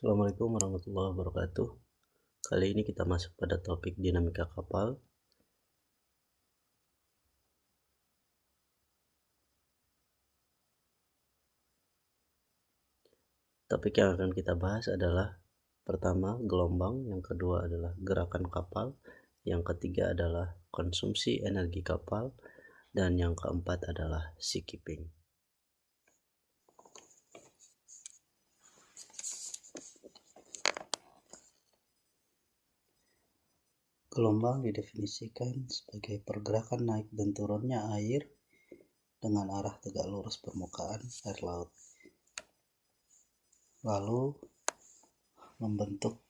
Assalamualaikum warahmatullahi wabarakatuh. Kali ini kita masuk pada topik dinamika kapal. Topik yang akan kita bahas adalah pertama gelombang, yang kedua adalah gerakan kapal, yang ketiga adalah konsumsi energi kapal, dan yang keempat adalah seakeeping. Gelombang didefinisikan sebagai pergerakan naik dan turunnya air dengan arah tegak lurus permukaan air laut, lalu membentuk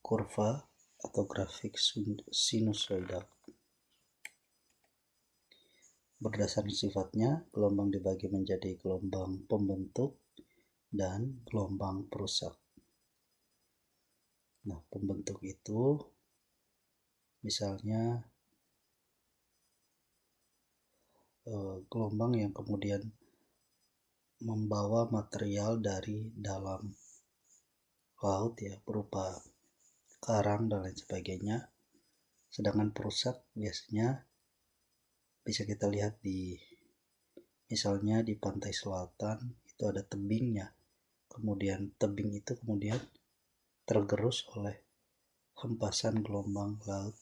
kurva atau grafik sinusoidal. Berdasarkan sifatnya, gelombang dibagi menjadi gelombang pembentuk dan gelombang perusak. Nah, pembentuk itu misalnya gelombang yang kemudian membawa material dari dalam laut ya, berupa karang dan lain sebagainya. Sedangkan perusak biasanya bisa kita lihat misalnya di pantai selatan itu ada tebingnya, kemudian tebing itu kemudian tergerus oleh hempasan gelombang laut,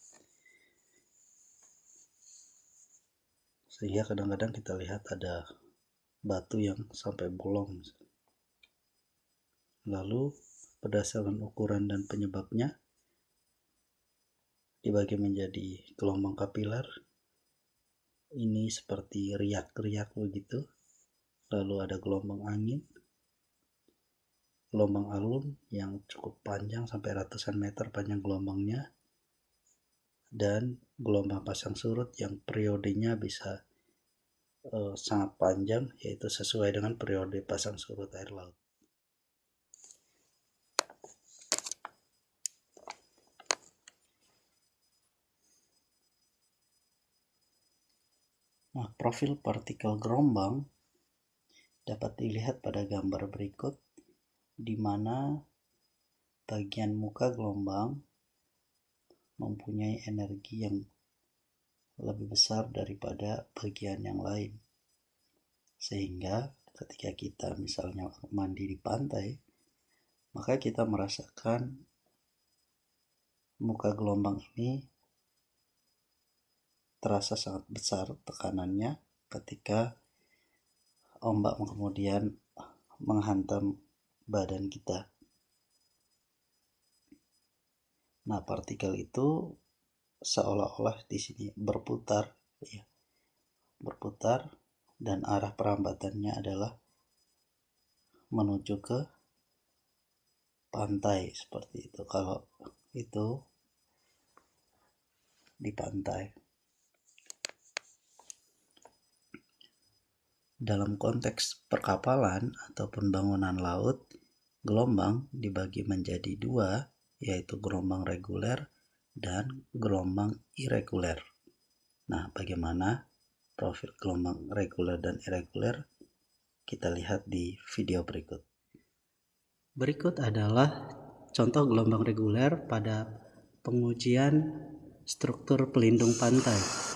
sehingga kadang-kadang kita lihat ada batu yang sampai bolong. Lalu berdasarkan ukuran dan penyebabnya dibagi menjadi gelombang kapiler, ini seperti riak-riak begitu. Lalu ada gelombang angin, gelombang alun yang cukup panjang sampai ratusan meter panjang gelombangnya, dan gelombang pasang surut yang periodenya bisa sangat panjang, yaitu sesuai dengan periode pasang surut air laut. Nah, profil partikel gelombang dapat dilihat pada gambar berikut, di mana bagian muka gelombang mempunyai energi yang lebih besar daripada bagian yang lain. Sehingga ketika kita misalnya mandi di pantai, maka kita merasakan muka gelombang ini terasa sangat besar tekanannya ketika ombak kemudian menghantam badan kita. Nah, partikel itu seolah-olah di sini berputar, ya, berputar, dan arah perambatannya adalah menuju ke pantai seperti itu. Kalau itu di pantai. Dalam konteks perkapalan ataupun bangunan laut, gelombang dibagi menjadi dua, yaitu gelombang reguler dan gelombang irreguler. Nah, bagaimana profil gelombang reguler dan irreguler? Kita lihat di video berikut. Berikut adalah contoh gelombang reguler pada pengujian struktur pelindung pantai.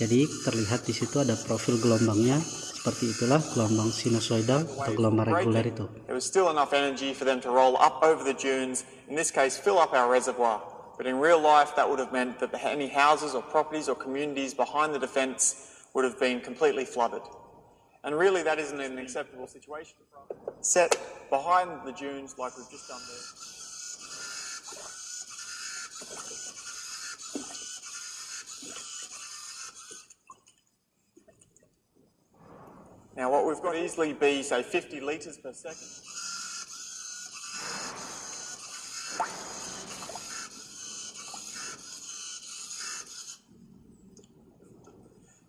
Jadi terlihat di situ ada profil gelombangnya, seperti itulah gelombang sinusoidal atau gelombang reguler itu. There was still enough energy for them to roll up over the dunes, in this case fill up our reservoir. But in real life that would have meant that any houses or properties or communities behind the defence would have been completely flooded. And really that isn't an acceptable situation. Set behind the dunes like we've just done there. Now what we've got easily be, say, 50 litres per second.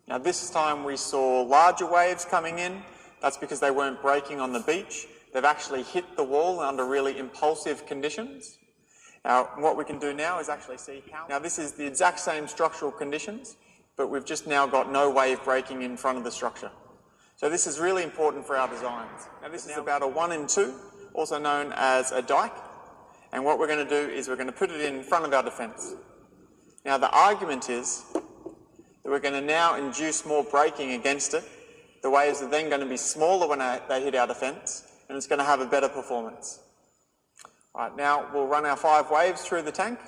Now this time we saw larger waves coming in. That's because they weren't breaking on the beach. They've actually hit the wall under really impulsive conditions. Now what we can do now is actually see how... Now this is the exact same structural conditions, but we've just now got no wave breaking in front of the structure. So this is really important for our designs. Now this is about a 1 in 2 also known as a dike. And what we're going to do is we're going to put it in front of our defence. Now the argument is that we're going to now induce more braking against it. The waves are then going to be smaller when they hit our defence, and it's going to have a better performance. All right, now we'll run our 5 waves through the tank.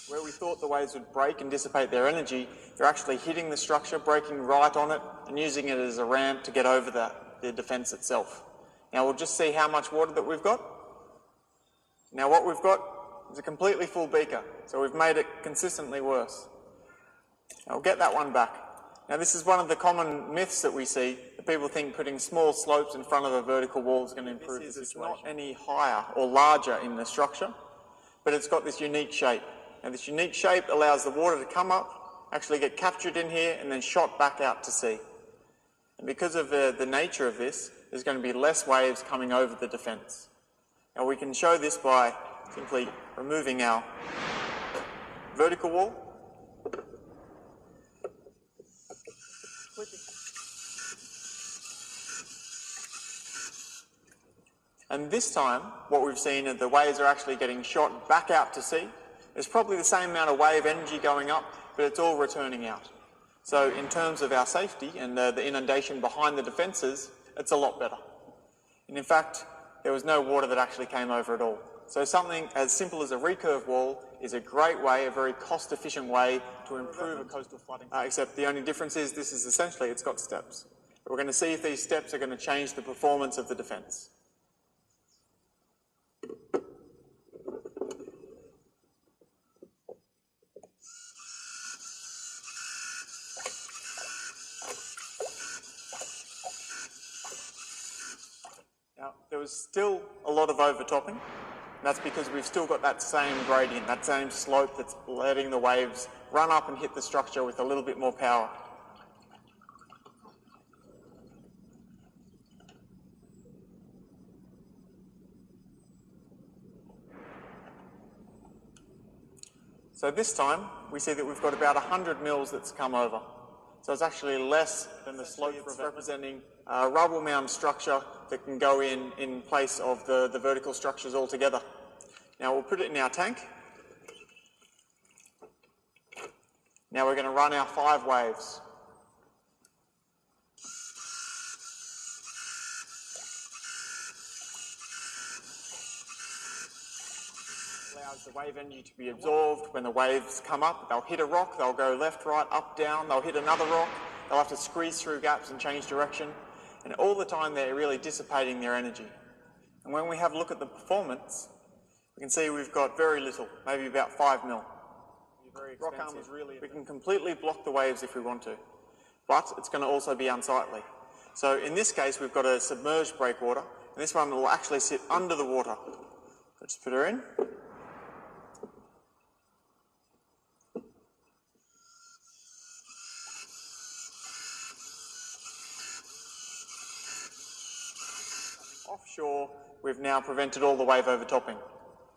Where we thought the waves would break and dissipate their energy, they're actually hitting the structure, breaking right on it, and using it as a ramp to get over the defence itself. Now we'll just see how much water that we've got. Now what we've got is a completely full beaker, so we've made it consistently worse. I'll get that one back. Now this is one of the common myths that we see, that people think putting small slopes in front of a vertical wall is going to improve the situation. It's not any higher or larger in the structure, but it's got this unique shape. Now this unique shape allows the water to come up, actually get captured in here, and then shot back out to sea. And because of the nature of this, there's going to be less waves coming over the defence. Now we can show this by simply removing our vertical wall. And this time, what we've seen is the waves are actually getting shot back out to sea. There's probably the same amount of wave energy going up, but it's all returning out. So in terms of our safety and the inundation behind the defences, it's a lot better. And in fact, there was no water that actually came over at all. So something as simple as a recurve wall is a great way, a very cost-efficient way to improve a coastal flooding. Except the only difference is this is essentially, it's got steps. We're going to see if these steps are going to change the performance of the defence. Now, there was still a lot of overtopping. And that's because we've still got that same gradient, that same slope that's letting the waves run up and hit the structure with a little bit more power. So this time, we see that we've got about 100 mils that's come over. So it's actually less than the slope representing a rubble mound structure that can go in place of the vertical structures altogether. Now we'll put it in our tank. Now we're going to run our 5 waves. Allows the wave energy to be absorbed. When the waves come up, they'll hit a rock, they'll go left, right, up, down, they'll hit another rock, they'll have to squeeze through gaps and change direction, and all the time they're really dissipating their energy. And when we have a look at the performance, we can see we've got very little, maybe about 5 mil. Rock arm is really, we can completely block the waves if we want to, but it's going to also be unsightly. So in this case, we've got a submerged breakwater, and this one will actually sit under the water. Let's put her in. Offshore, we've now prevented all the wave overtopping.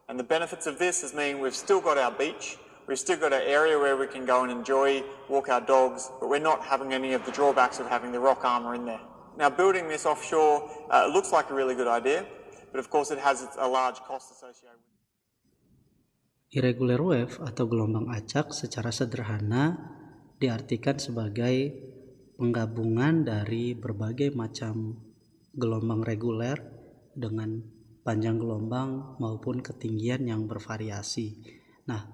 And the benefits of this is mean we've still got our beach, we've still got an area where we can go and enjoy, walk our dogs, but we're not having any of the drawbacks of having the rock armour in there. Now building this offshore looks like a really good idea, but of course it has a large cost associated with it. Irregular wave atau gelombang acak secara sederhana diartikan sebagai penggabungan dari berbagai macam gelombang reguler dengan panjang gelombang maupun ketinggian yang bervariasi. Nah,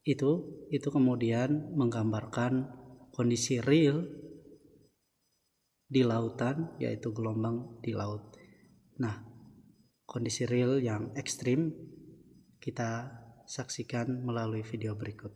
itu kemudian menggambarkan kondisi real di lautan, yaitu gelombang di laut. Nah, kondisi real yang ekstrim kita saksikan melalui video berikut.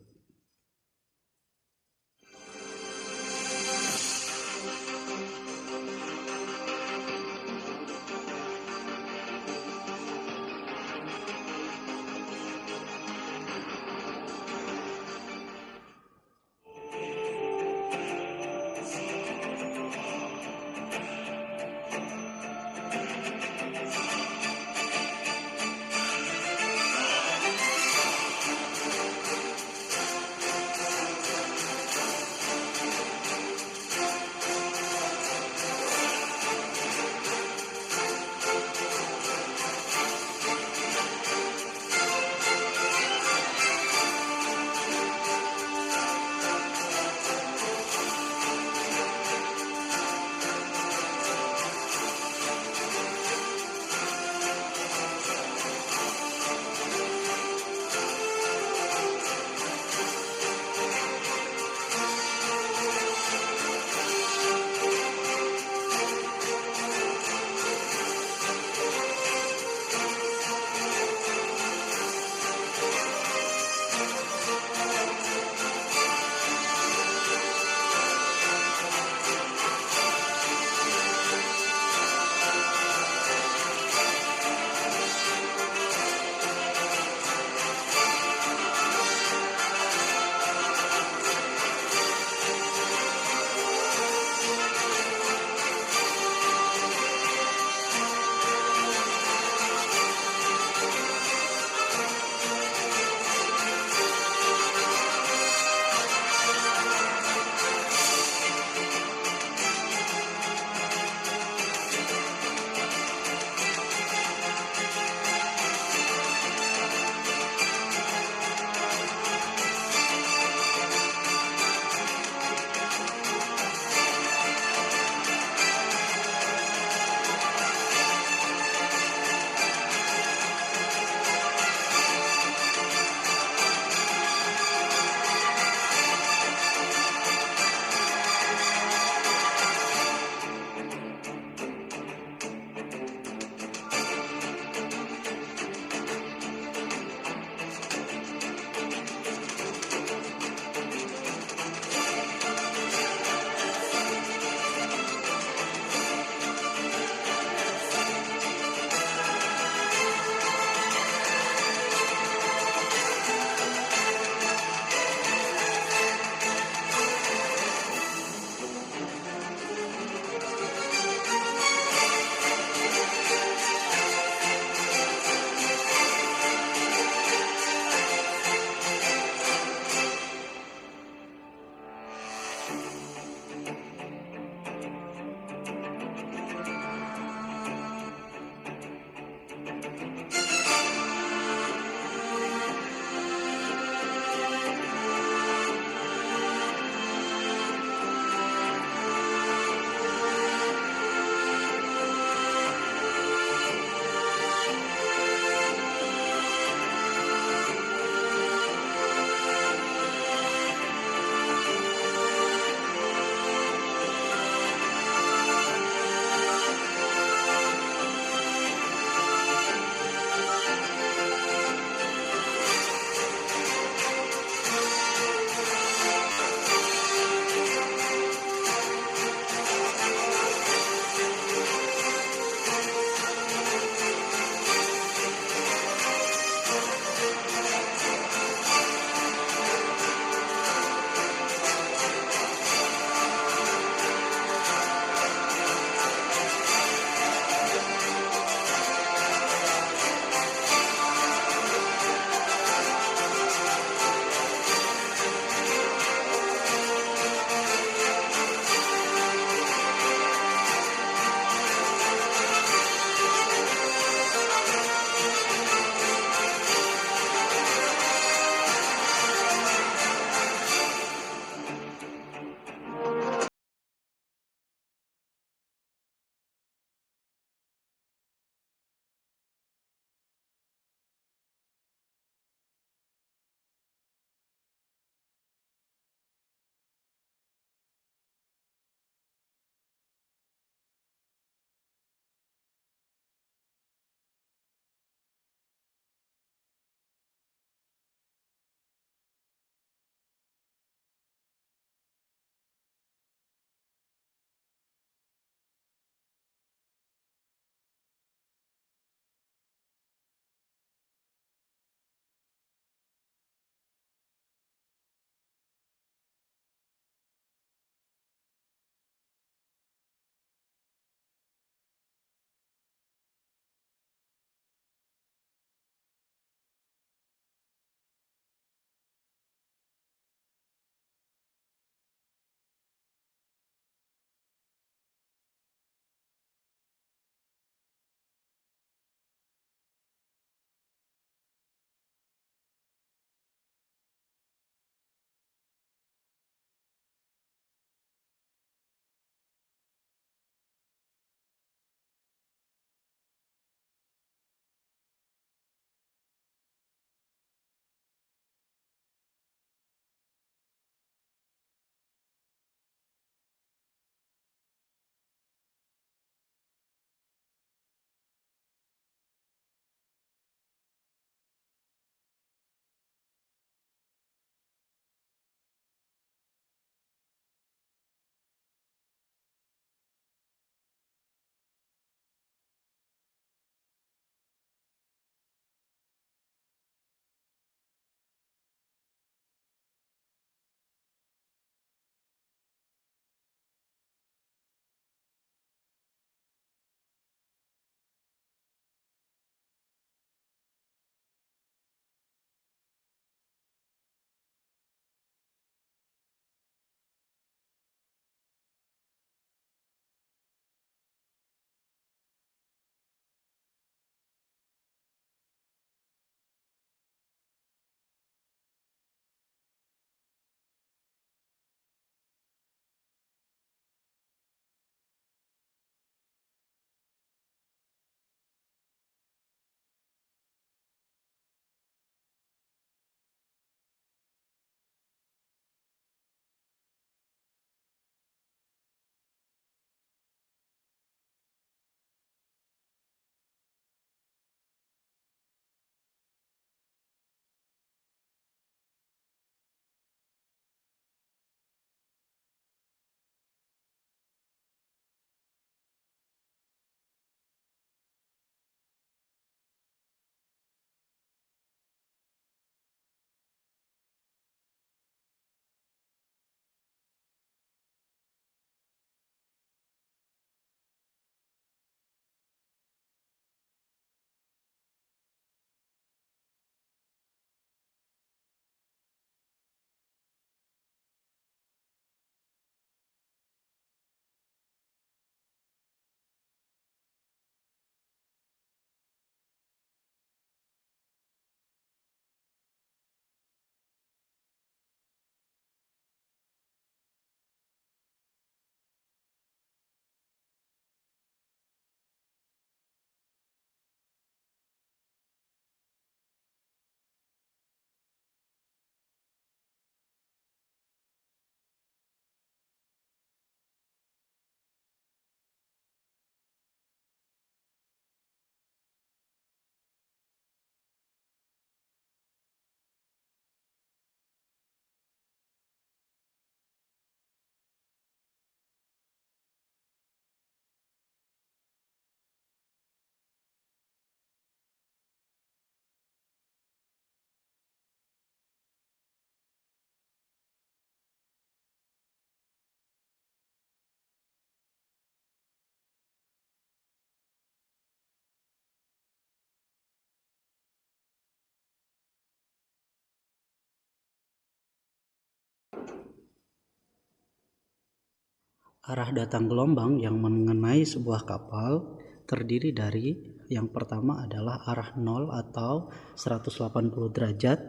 Arah datang gelombang yang mengenai sebuah kapal terdiri dari yang pertama adalah arah 0 atau 180 derajat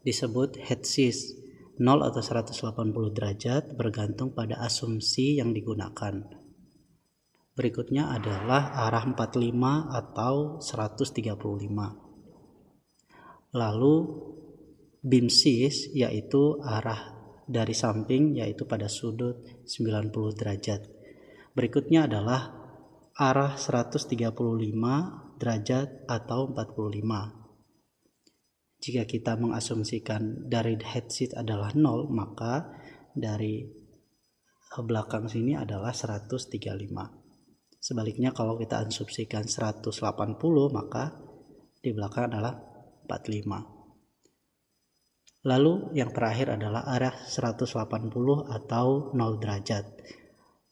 disebut head seas. 0 atau 180 derajat bergantung pada asumsi yang digunakan. Berikutnya adalah arah 45 atau 135. Lalu beam seas yaitu arah dari samping yaitu pada sudut 90 derajat. Berikutnya adalah arah 135 derajat atau 45. Jika kita mengasumsikan dari head seas adalah 0, maka dari belakang sini adalah 135. Sebaliknya kalau kita asumsikan 180, maka di belakang adalah 45. Lalu yang terakhir adalah arah 180 atau 0 derajat,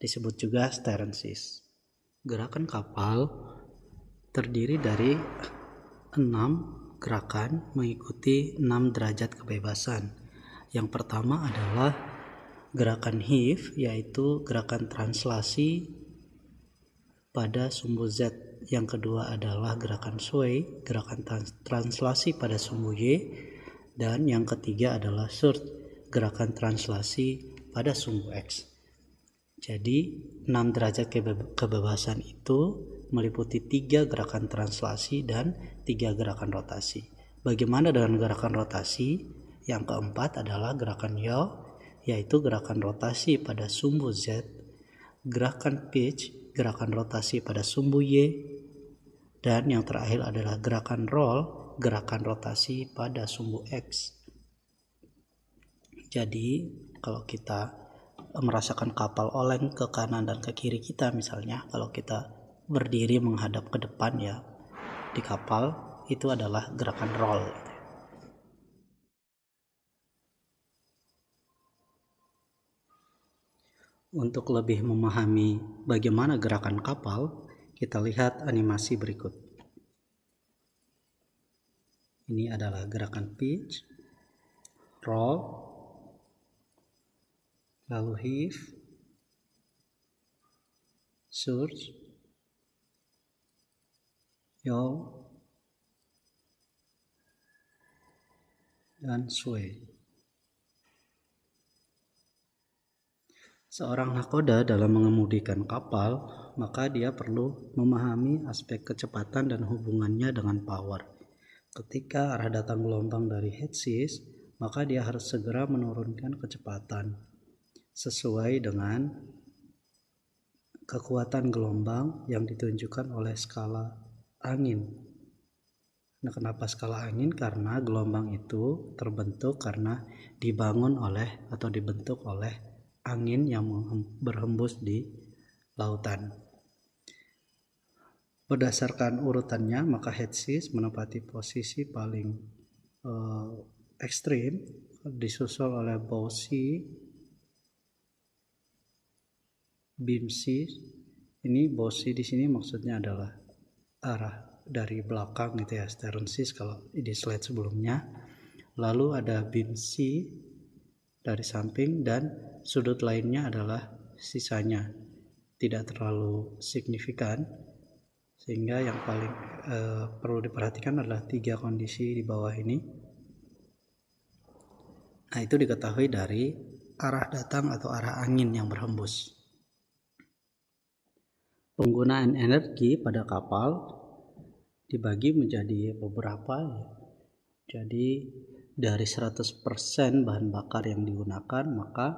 disebut juga stern seas. Gerakan kapal terdiri dari 6 gerakan mengikuti 6 derajat kebebasan. Yang pertama adalah gerakan heave, yaitu gerakan translasi pada sumbu Z. Yang kedua adalah gerakan sway, gerakan translasi pada sumbu Y. Dan yang ketiga adalah surge, gerakan translasi pada sumbu X. Jadi 6 derajat kebebasan itu meliputi 3 gerakan translasi dan 3 gerakan rotasi. Bagaimana dengan gerakan rotasi? Yang keempat adalah gerakan yaw, yaitu gerakan rotasi pada sumbu Z, gerakan pitch, gerakan rotasi pada sumbu Y, dan yang terakhir adalah gerakan roll, gerakan rotasi pada sumbu X. Jadi kalau kita merasakan kapal oleng ke kanan dan ke kiri kita, misalnya kalau kita berdiri menghadap ke depan ya di kapal, itu adalah gerakan roll. Untuk lebih memahami bagaimana gerakan kapal, kita lihat animasi berikut. Ini adalah gerakan pitch, roll, lalu heave, surge, yaw, dan sway. Seorang nakoda dalam mengemudikan kapal, maka dia perlu memahami aspek kecepatan dan hubungannya dengan power. Ketika arah datang gelombang dari head seas, maka dia harus segera menurunkan kecepatan sesuai dengan kekuatan gelombang yang ditunjukkan oleh skala angin. Nah, kenapa skala angin? Karena gelombang itu terbentuk karena dibangun oleh atau dibentuk oleh angin yang berhembus di lautan. Berdasarkan urutannya, maka head seas menempati posisi paling ekstrim, disusul oleh bow sea, beam seas. Ini bow sea di sini maksudnya adalah arah dari belakang gitu ya, stern seas kalau di slide sebelumnya. Lalu ada beam sea dari samping, dan sudut lainnya adalah sisanya tidak terlalu signifikan, sehingga yang paling perlu diperhatikan adalah 3 kondisi di bawah ini. Nah, itu diketahui dari arah datang atau arah angin yang berhembus. Penggunaan energi pada kapal dibagi menjadi beberapa ya. Jadi dari 100% bahan bakar yang digunakan, maka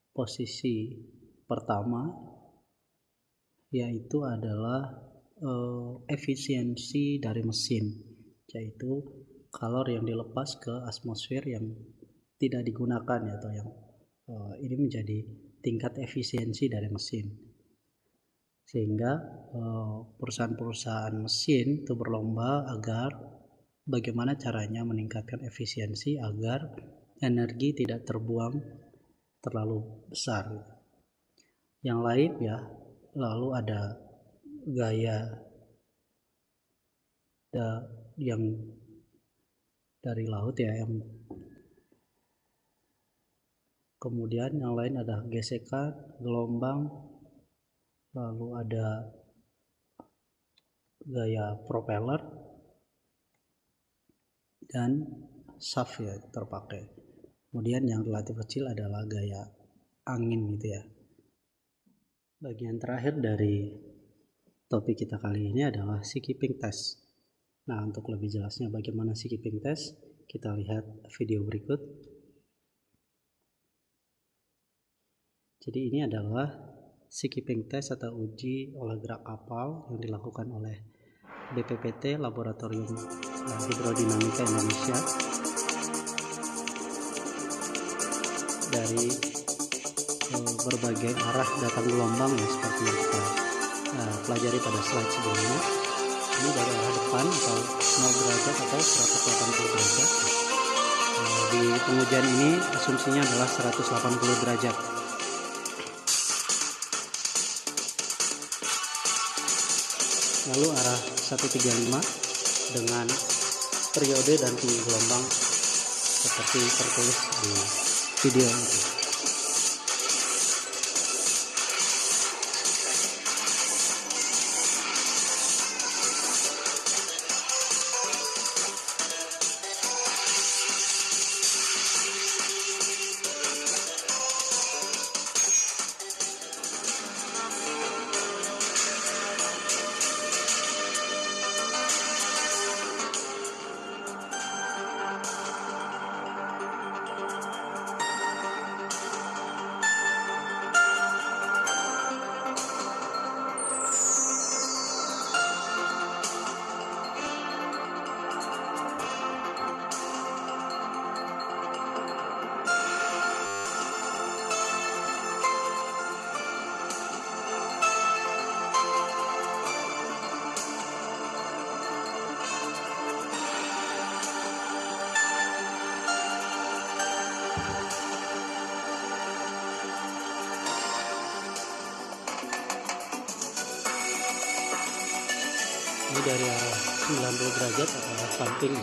posisi pertama yaitu adalah efisiensi dari mesin, yaitu kalor yang dilepas ke atmosfer yang tidak digunakan atau yang ini menjadi tingkat efisiensi dari mesin, sehingga perusahaan-perusahaan mesin itu berlomba agar bagaimana caranya meningkatkan efisiensi agar energi tidak terbuang terlalu besar. Yang lain ya, lalu ada gaya yang dari laut ya, yang Kemudian yang lain ada gesekan, gelombang, lalu ada gaya propeller dan shaft ya terpakai. Kemudian yang relatif kecil adalah gaya angin gitu ya. Bagian terakhir dari topik kita kali ini adalah seakeeping test. Nah, untuk lebih jelasnya bagaimana seakeeping test, kita lihat video berikut. Jadi ini adalah seakeeping test atau uji olah gerak kapal yang dilakukan oleh BPPT Laboratorium Hidrodinamika Indonesia dari berbagai arah datang gelombang ya, seperti yang kita pelajari pada slide sebelumnya. Ini dari arah depan atau 0 derajat atau 180 derajat. Di pengujian ini asumsinya adalah 180 derajat. Lalu arah 135 dengan periode dan tinggi gelombang seperti tertulis di video ini. Ini dari arah 90 derajat atau arah samping.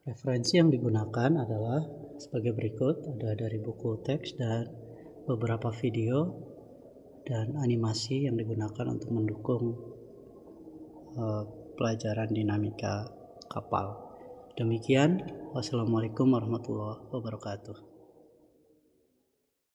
Referensi yang digunakan adalah sebagai berikut, ada dari buku teks dan beberapa video dan animasi yang digunakan untuk mendukung pelajaran dinamika kapal. Demikian, wassalamualaikum warahmatullahi wabarakatuh.